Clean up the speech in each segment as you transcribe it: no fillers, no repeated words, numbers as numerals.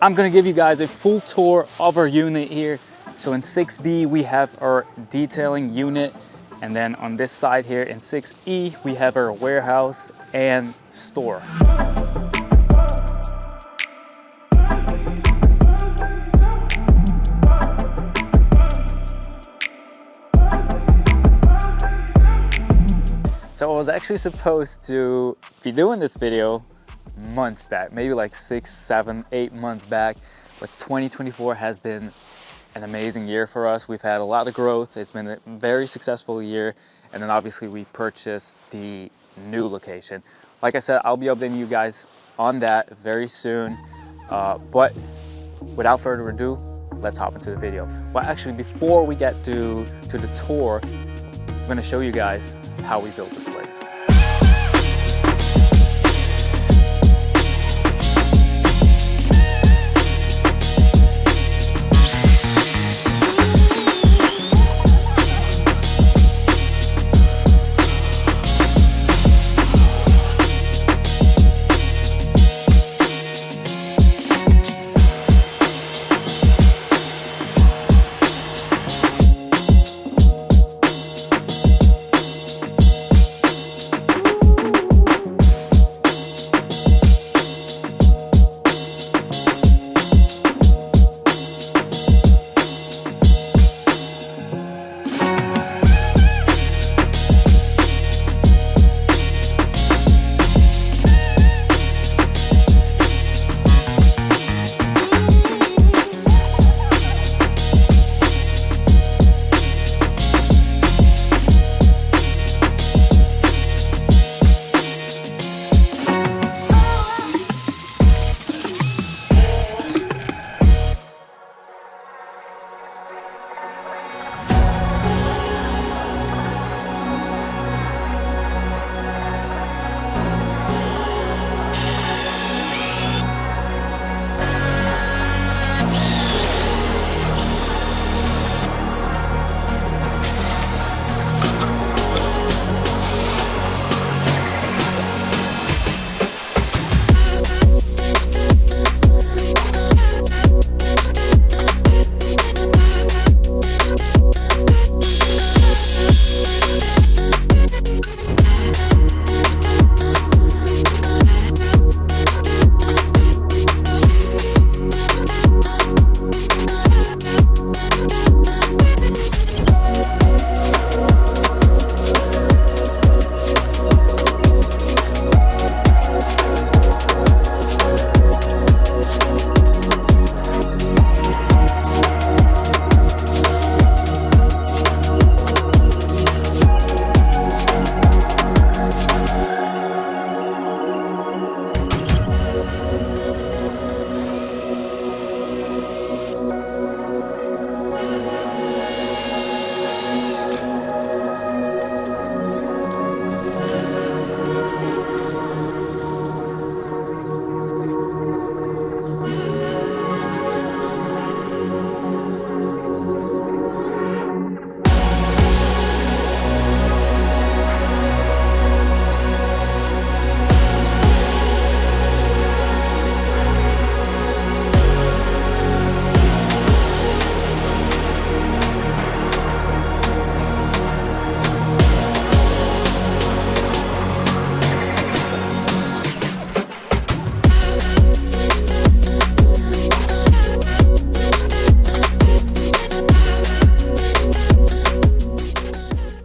I'm gonna give you guys a full tour of our unit here. So in 6D, we have our detailing unit. And then on this side here in 6E, we have our warehouse and store. So I was actually supposed to be doing this video months back, maybe like 6, 7, 8 months back, but 2024 has been an amazing year for us. We've had a lot of growth. It's been a very successful year. And then obviously we purchased the new location. Like I said, I'll be updating you guys on that very soon. But without further ado, let's hop into the video. Well, actually, before we get to the tour, I'm gonna show you guys how we built this place.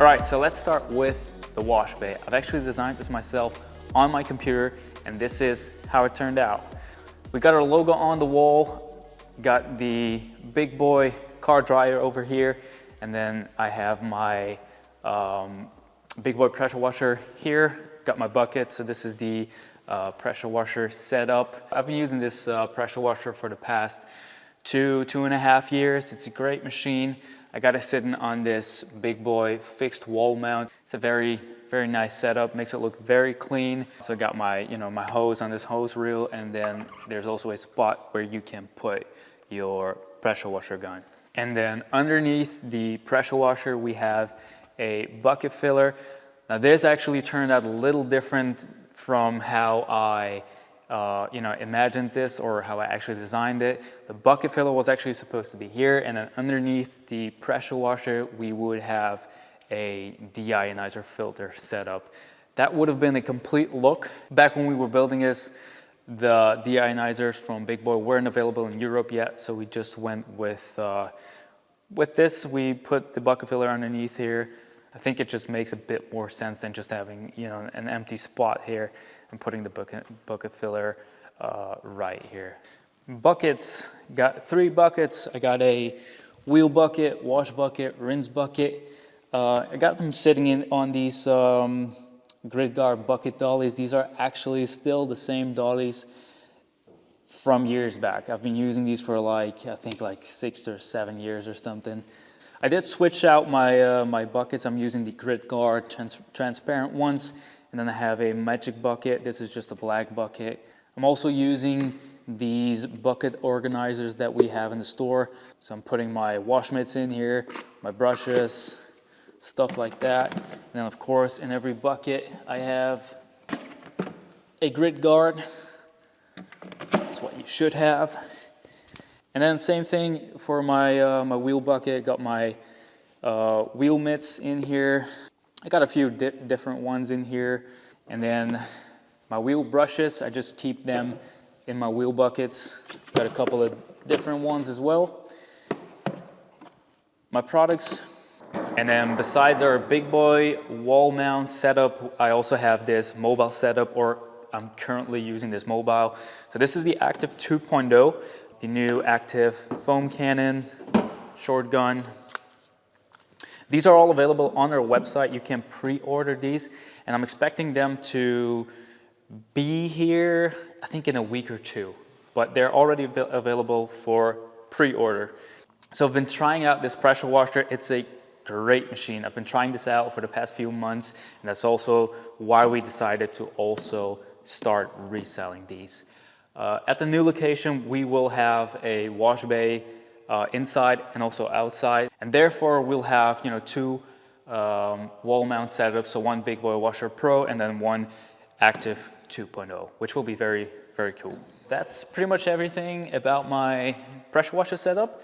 All right, so let's start with the wash bay. I've actually designed this myself on my computer, and this is how it turned out. We got our logo on the wall, got the big boy car dryer over here, and then I have my big boy pressure washer here. Got my bucket, so this is the pressure washer setup. I've been using this pressure washer for the past 2.5 years. It's a great machine. I got it sitting on this big boy fixed wall mount. It's a very nice setup, makes it look very clean. So I got my, my hose on this hose reel, and then there's also a spot where you can put your pressure washer gun. And then underneath the pressure washer, we have a bucket filler. Now this actually turned out a little different from how I imagined this or how I actually designed it. The bucket filler was actually supposed to be here, and then underneath the pressure washer, we would have a deionizer filter set up. That would have been a complete look. Back when we were building this, the deionizers from Big Boy weren't available in Europe yet, so we just went with this. We put the bucket filler underneath here. I think it just makes a bit more sense than just having an empty spot here and putting the bucket filler right here. Buckets, got 3 buckets. I got a wheel bucket, wash bucket, rinse bucket. I got them sitting on these grid guard bucket dollies. These are actually still the same dollies from years back. I've been using these for I think 6 or 7 years or something. I did switch out my buckets. I'm using the grid guard transparent ones, and then I have a magic bucket. This is just a black bucket. I'm also using these bucket organizers that we have in the store. So I'm putting my wash mitts in here, my brushes, stuff like that. And then of course in every bucket I have a grid guard. That's what you should have. And then same thing for my my wheel bucket. Got my wheel mitts in here. I got a few different ones in here. And then my wheel brushes, I just keep them in my wheel buckets. Got a couple of different ones as well. My products. And then besides our Big Boy wall mount setup, I also have this mobile setup, or I'm currently using this mobile. So this is the Active 2.0, the new active foam cannon, short gun. These are all available on our website. You can pre-order these, and I'm expecting them to be here, I think in a week or 2, but they're already available for pre-order. So I've been trying out this pressure washer. It's a great machine. I've been trying this out for the past few months, and that's also why we decided to also start reselling these. At the new location, we will have a wash bay inside and also outside, and therefore we'll have 2 wall mount setups, so one Big Boy Washer Pro and then one Active 2.0, which will be very, very cool. That's pretty much everything about my pressure washer setup.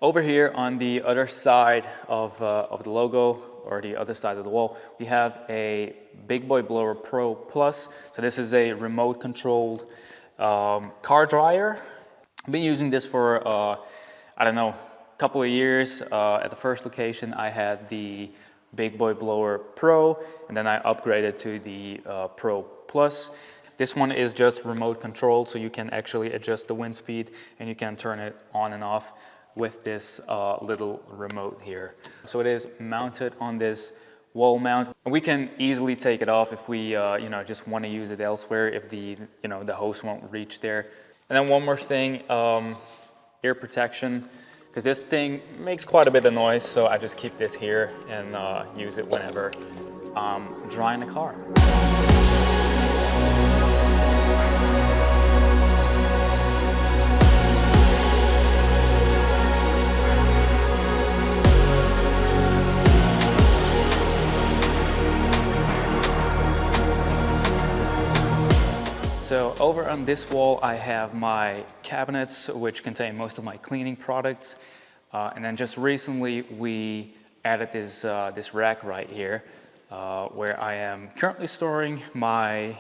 Over here on the other side of the logo, or the other side of the wall, we have a Big Boy Blower Pro Plus. So this is a remote controlled car dryer. I've been using this for, I don't know, a couple of years. At the first location, I had the Big Boy Blower Pro, and then I upgraded to the Pro Plus. This one is just remote controlled, so you can actually adjust the wind speed and you can turn it on and off with this little remote here. So it is mounted on this wall mount. We can easily take it off if we just want to use it elsewhere, if the hose won't reach there. And then one more thing, ear protection, because this thing makes quite a bit of noise, so I just keep this here and use it whenever I'm drying the car. So over on this wall, I have my cabinets, which contain most of my cleaning products. And then just recently, we added this rack right here, where I am currently storing my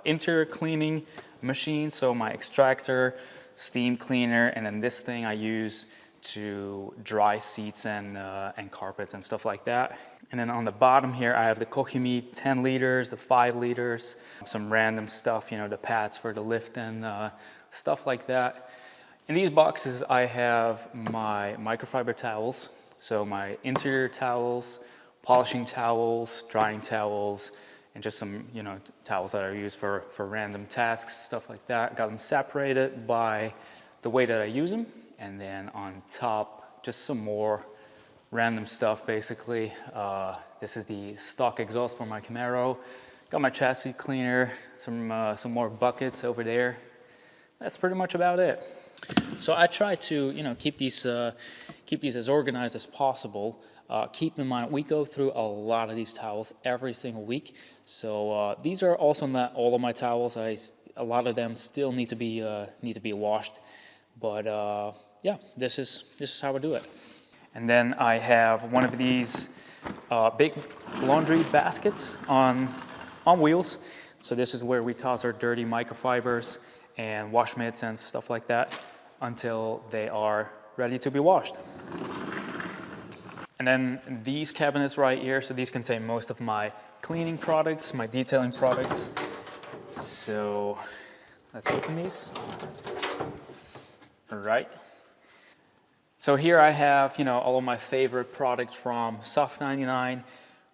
interior cleaning machine. So my extractor, steam cleaner, and then this thing I use to dry seats and carpets and stuff like that. And then on the bottom here, I have the Kochimi 10 liters, the 5 liters, some random stuff, the pads for the lift and stuff like that. In these boxes, I have my microfiber towels. So my interior towels, polishing towels, drying towels, and just some, towels that are used for random tasks, stuff like that. Got them separated by the way that I use them. And then on top, just some more random stuff, basically. This is the stock exhaust for my Camaro. Got my chassis cleaner, some more buckets over there. That's pretty much about it. So I try to, keep these as organized as possible. Keep in mind, we go through a lot of these towels every single week. So these are also not all of my towels. a lot of them still need to be washed. But yeah, this is how I do it. And then I have one of these big laundry baskets on wheels. So this is where we toss our dirty microfibers and wash mitts and stuff like that until they are ready to be washed. And then these cabinets right here, so these contain most of my cleaning products, my detailing products. So let's open these. All right. So here I have, all of my favorite products from Soft 99,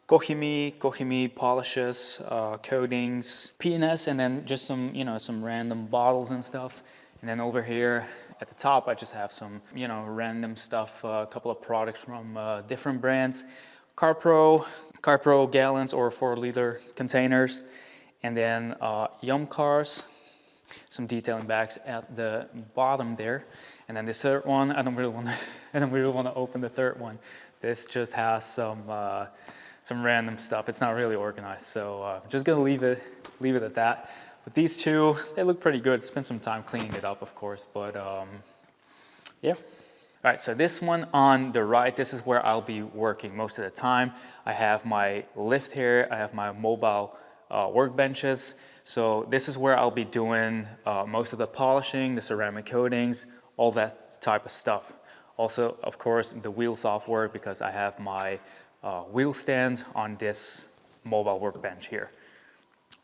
Kohimi polishes, coatings, P&S, and then just some, some random bottles and stuff. And then over here at the top, I just have some, random stuff, a couple of products from different brands, CarPro gallons or 4-liter containers, and then Yum Cars, some detailing bags at the bottom there. And then this third one, I don't really want to open the third one. This just has some random stuff. It's not really organized, so I'm just gonna leave it at that. But these two, they look pretty good. Spent some time cleaning it up, of course, but yeah. All right, so this one on the right, this is where I'll be working most of the time. I have my lift here, I have my mobile workbenches. So this is where I'll be doing most of the polishing, the ceramic coatings, all that type of stuff. Also, of course, the wheels off work because I have my wheel stand on this mobile workbench here.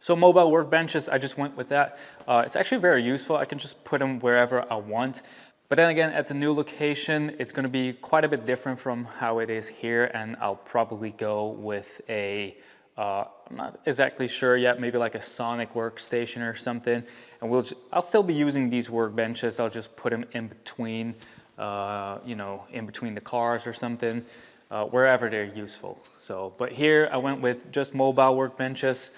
So mobile workbenches, I just went with that. It's actually very useful. I can just put them wherever I want. But then again, at the new location, it's going to be quite a bit different from how it is here, and I'll probably go with a I'm not exactly sure yet, maybe like a Sonic workstation or something. And I'll still be using these workbenches. I'll just put them in between, in between the cars or something, wherever they're useful. So, but here I went with just mobile workbenches.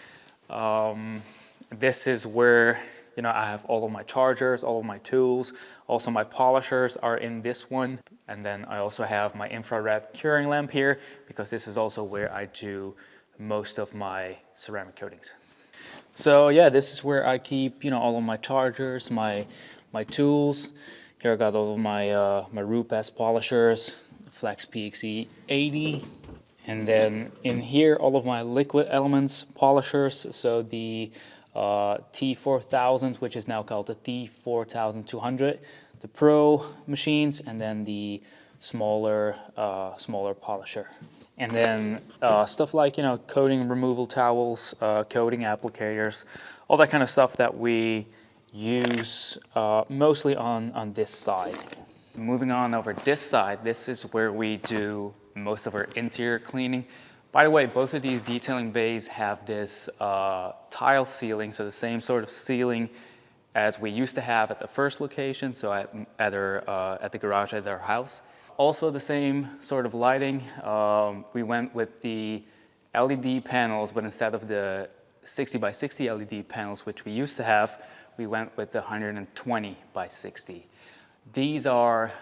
This is where, I have all of my chargers, all of my tools. Also my polishers are in this one. And then I also have my infrared curing lamp here because this is also where I do most of my ceramic coatings. So yeah, this is where I keep, all of my chargers, my tools. Here I got all of my my Rupes polishers, Flex PXE 80, and then in here all of my liquid elements polishers. So the T4000, which is now called the T4200, the Pro machines, and then the smaller polisher. And then stuff like, coating removal towels, coating applicators, all that kind of stuff that we use mostly on this side. Moving on over this side, this is where we do most of our interior cleaning. By the way, both of these detailing bays have this tile ceiling, so the same sort of ceiling as we used to have at the first location, so at the garage at our house. Also the same sort of lighting. We went with the LED panels, but instead of the 60 by 60 LED panels, which we used to have, we went with the 120 by 60. These are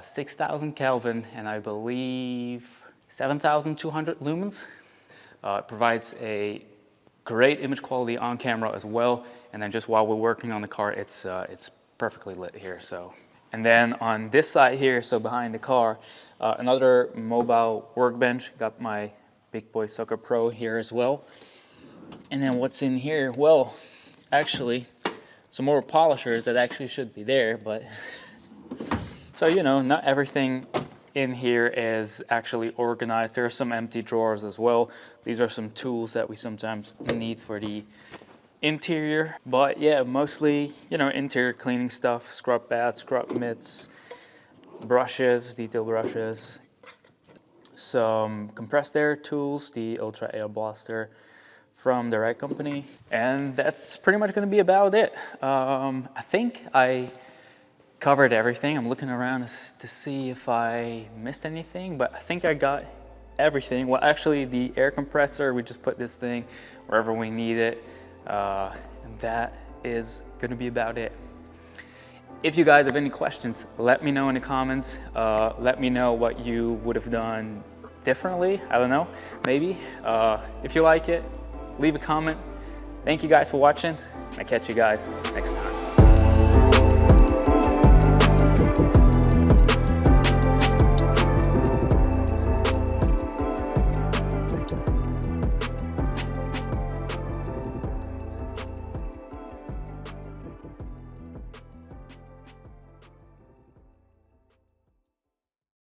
6,000 Kelvin and I believe 7,200 lumens. It provides a great image quality on camera as well. And then just while we're working on the car, it's perfectly lit here. So. And then on this side here, so behind the car, another mobile workbench. Got my Big Boy Sucker Pro here as well. And then what's in here? Well, actually, some more polishers that actually should be there, but so not everything in here is actually organized. There are some empty drawers as well. These are some tools that we sometimes need for the interior, but yeah, mostly interior cleaning stuff, scrub pads, scrub mitts, brushes, detail brushes, some compressed air tools, the Ultra Air Blaster from the right company, and that's pretty much going to be about it. I think I covered everything. I'm looking around to see if I missed anything, but I think I got everything. Well, actually the air compressor, we just put this thing wherever we need it. And that is going to be about it. If you guys have any questions, let me know in the comments. Let me know what you would have done differently. I don't know, maybe. If you like it, leave a comment. Thank you guys for watching. I catch you guys next time.